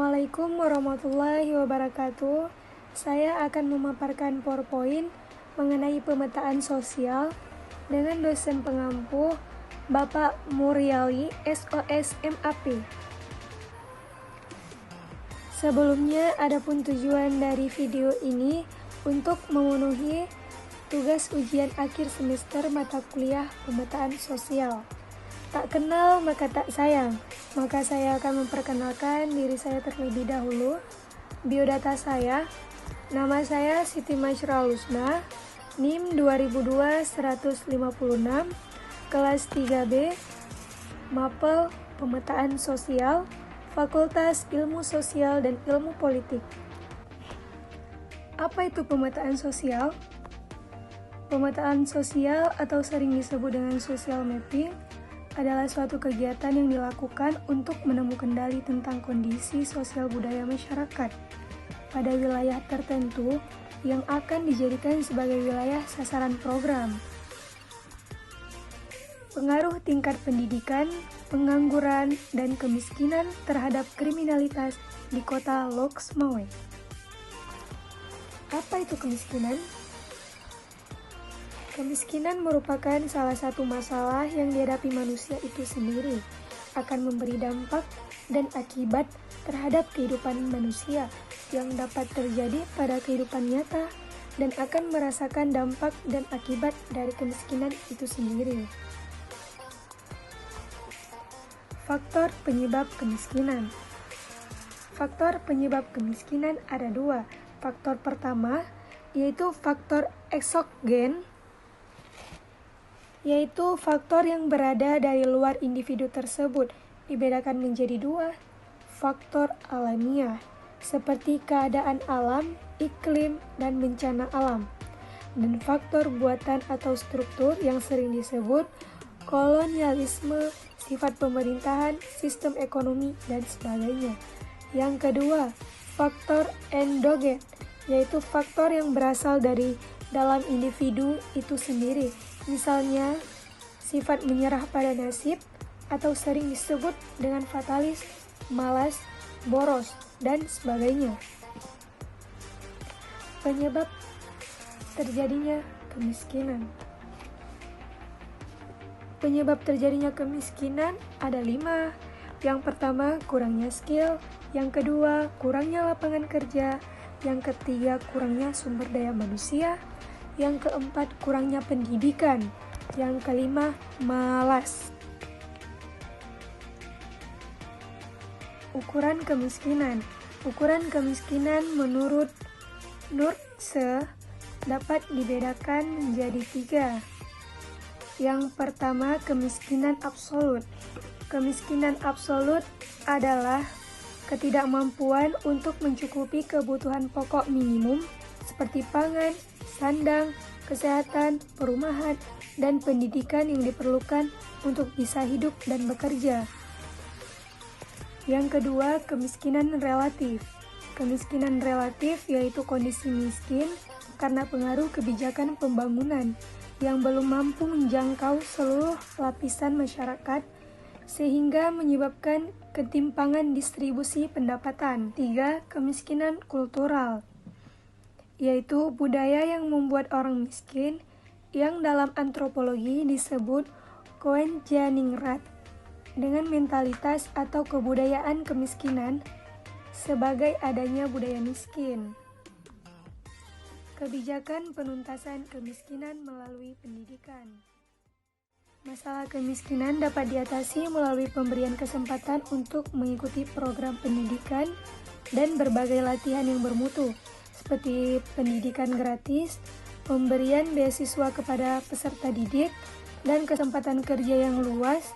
Assalamualaikum warahmatullahi wabarakatuh. Saya akan memaparkan PowerPoint mengenai pemetaan sosial dengan dosen pengampu Bapak Muriali SOS MAP. Sebelumnya, adapun tujuan dari video ini untuk memenuhi tugas ujian akhir semester mata kuliah pemetaan sosial. Tak kenal maka tak sayang, maka saya akan memperkenalkan diri saya terlebih dahulu. Biodata saya, nama saya Siti Masyra Lusna, NIM 2002-156, kelas 3B, Mapel Pemetaan Sosial, Fakultas Ilmu Sosial dan Ilmu Politik. Apa itu pemetaan sosial? Pemetaan sosial atau sering disebut dengan social mapping adalah suatu kegiatan yang dilakukan untuk menemukan kendali tentang kondisi sosial budaya masyarakat pada wilayah tertentu yang akan dijadikan sebagai wilayah sasaran program. Pengaruh tingkat pendidikan, pengangguran, dan kemiskinan terhadap kriminalitas di kota Loksmawe. Apa itu kemiskinan? Kemiskinan merupakan salah satu masalah yang dihadapi manusia itu sendiri, akan memberi dampak dan akibat terhadap kehidupan manusia yang dapat terjadi pada kehidupan nyata dan akan merasakan dampak dan akibat dari kemiskinan itu sendiri. Faktor penyebab kemiskinan. Faktor penyebab kemiskinan ada dua. Faktor pertama yaitu faktor eksogen, yaitu faktor yang berada dari luar individu tersebut, dibedakan menjadi dua. Faktor alamiah, seperti keadaan alam, iklim, dan bencana alam. Dan faktor buatan atau struktur yang sering disebut kolonialisme, sifat pemerintahan, sistem ekonomi, dan sebagainya. Yang kedua, faktor endogen, yaitu faktor yang berasal dari dalam individu itu sendiri. Misalnya, sifat menyerah pada nasib atau sering disebut dengan fatalis, malas, boros, dan sebagainya. Penyebab terjadinya kemiskinan. Penyebab terjadinya kemiskinan ada 5. Yang pertama, kurangnya skill. Yang kedua, kurangnya lapangan kerja. Yang ketiga, kurangnya sumber daya manusia. Yang keempat, kurangnya pendidikan. Yang kelima, malas. Ukuran kemiskinan. Ukuran kemiskinan menurut Nurse dapat dibedakan menjadi 3. Yang pertama, kemiskinan absolut. Kemiskinan absolut adalah ketidakmampuan untuk mencukupi kebutuhan pokok minimum seperti pangan, sandang, kesehatan, perumahan, dan pendidikan yang diperlukan untuk bisa hidup dan bekerja. Yang kedua, kemiskinan relatif. Kemiskinan relatif yaitu kondisi miskin karena pengaruh kebijakan pembangunan yang belum mampu menjangkau seluruh lapisan masyarakat sehingga menyebabkan ketimpangan distribusi pendapatan. 3. Kemiskinan kultural, yaitu budaya yang membuat orang miskin, yang dalam antropologi disebut Koenjaningrat, dengan mentalitas atau kebudayaan kemiskinan sebagai adanya budaya miskin. Kebijakan penuntasan kemiskinan melalui pendidikan. Masalah kemiskinan dapat diatasi melalui pemberian kesempatan untuk mengikuti program pendidikan dan berbagai latihan yang bermutu, seperti pendidikan gratis, pemberian beasiswa kepada peserta didik, dan kesempatan kerja yang luas,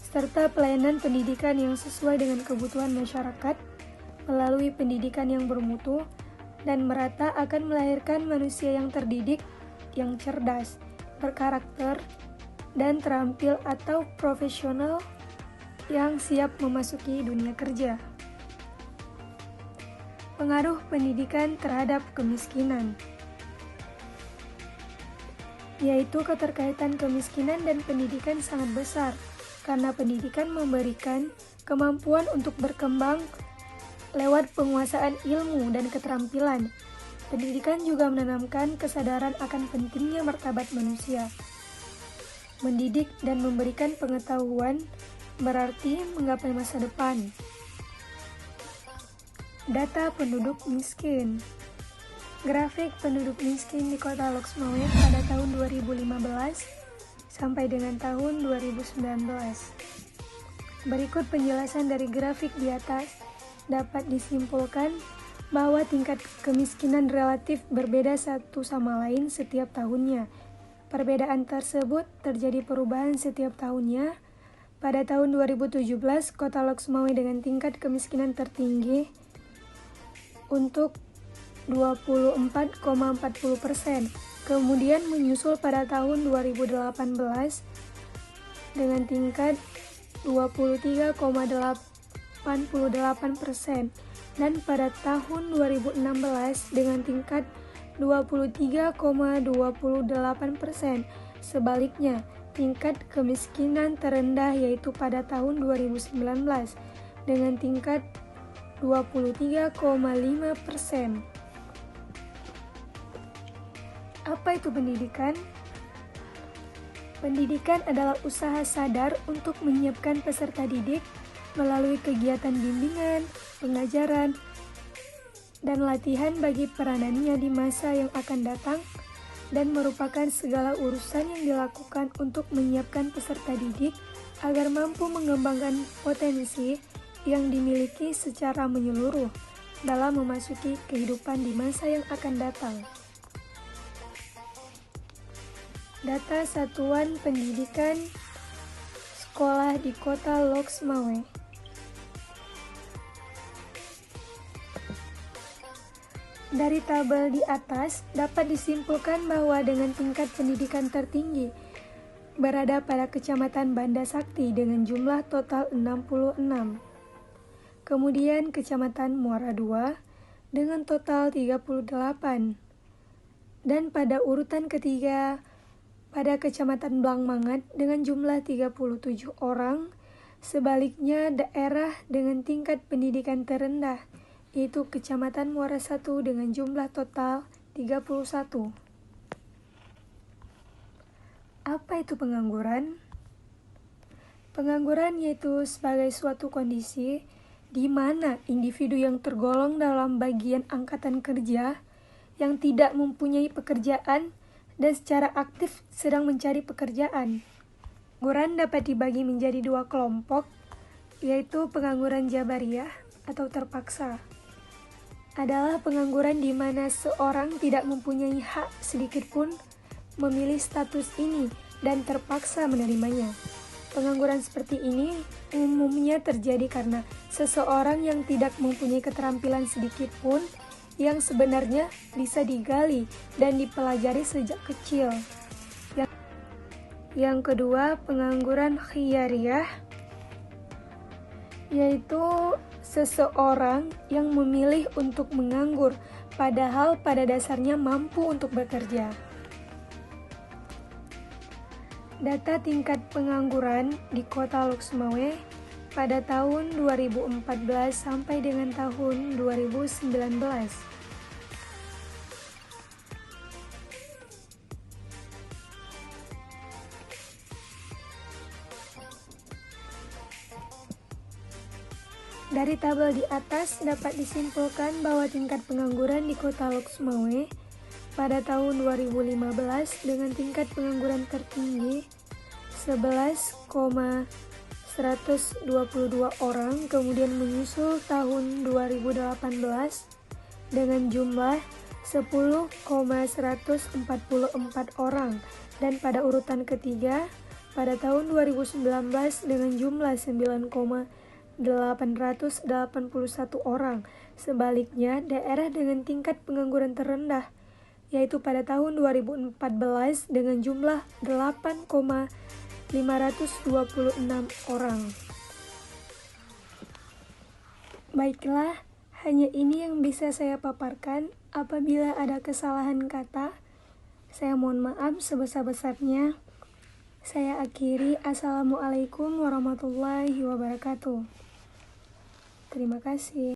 serta pelayanan pendidikan yang sesuai dengan kebutuhan masyarakat melalui pendidikan yang bermutu dan merata akan melahirkan manusia yang terdidik, yang cerdas, berkarakter, dan terampil atau profesional yang siap memasuki dunia kerja. Pengaruh pendidikan terhadap kemiskinan, yaitu keterkaitan kemiskinan dan pendidikan sangat besar, karena pendidikan memberikan kemampuan untuk berkembang lewat penguasaan ilmu dan keterampilan. Pendidikan juga menanamkan kesadaran akan pentingnya martabat manusia. Mendidik dan memberikan pengetahuan berarti menggapai masa depan. Data penduduk miskin. Grafik penduduk miskin di Kota Loksmawe pada tahun 2015 sampai dengan tahun 2019. Berikut penjelasan dari grafik di atas. Dapat disimpulkan bahwa tingkat kemiskinan relatif berbeda satu sama lain setiap tahunnya. Perbedaan tersebut terjadi perubahan setiap tahunnya. Pada tahun 2017, Kota Loksmawe dengan tingkat kemiskinan tertinggi untuk 24,40%. Kemudian menyusul pada tahun 2018 dengan tingkat 23,88% dan pada tahun 2016 dengan tingkat 23,28%. Sebaliknya, tingkat kemiskinan terendah yaitu pada tahun 2019 dengan tingkat 23,5%. Apa itu pendidikan? Pendidikan adalah usaha sadar untuk menyiapkan peserta didik melalui kegiatan bimbingan, pengajaran, dan latihan bagi peranannya di masa yang akan datang dan merupakan segala urusan yang dilakukan untuk menyiapkan peserta didik agar mampu mengembangkan potensi yang dimiliki secara menyeluruh dalam memasuki kehidupan di masa yang akan datang. Data Satuan Pendidikan Sekolah di Kota Loksmawe. Dari tabel di atas dapat disimpulkan bahwa dengan tingkat pendidikan tertinggi berada pada Kecamatan Banda Sakti dengan jumlah total 66. Kemudian Kecamatan Muara II dengan total 38. Dan pada urutan ketiga pada Kecamatan Blangmangat dengan jumlah 37 orang. Sebaliknya daerah dengan tingkat pendidikan terendah yaitu Kecamatan Muara I dengan jumlah total 31. Apa itu pengangguran? Pengangguran yaitu sebagai suatu kondisi di mana individu yang tergolong dalam bagian angkatan kerja yang tidak mempunyai pekerjaan dan secara aktif sedang mencari pekerjaan. Pengangguran dapat dibagi menjadi dua kelompok, yaitu pengangguran jabariyah atau terpaksa. Adalah pengangguran di mana seorang tidak mempunyai hak sedikitpun memilih status ini dan terpaksa menerimanya. Pengangguran seperti ini umumnya terjadi karena seseorang yang tidak mempunyai keterampilan sedikit pun yang sebenarnya bisa digali dan dipelajari sejak kecil. Yang kedua, pengangguran khiyariyah, yaitu seseorang yang memilih untuk menganggur padahal pada dasarnya mampu untuk bekerja. Data tingkat pengangguran di Kota Loksmawe pada tahun 2014 sampai dengan tahun 2019. Dari tabel di atas dapat disimpulkan bahwa tingkat pengangguran di Kota Loksmawe pada tahun 2015 dengan tingkat pengangguran tertinggi 11,122 orang, kemudian menyusul tahun 2018 dengan jumlah 10,144 orang, dan pada urutan ketiga pada tahun 2019 dengan jumlah 9,881 orang. Sebaliknya, daerah dengan tingkat pengangguran terendah yaitu pada tahun 2014 dengan jumlah 8,526 orang. Baiklah, hanya ini yang bisa saya paparkan. Apabila ada kesalahan kata, saya mohon maaf sebesar-besarnya. Saya akhiri. Assalamualaikum warahmatullahi wabarakatuh. Terima kasih.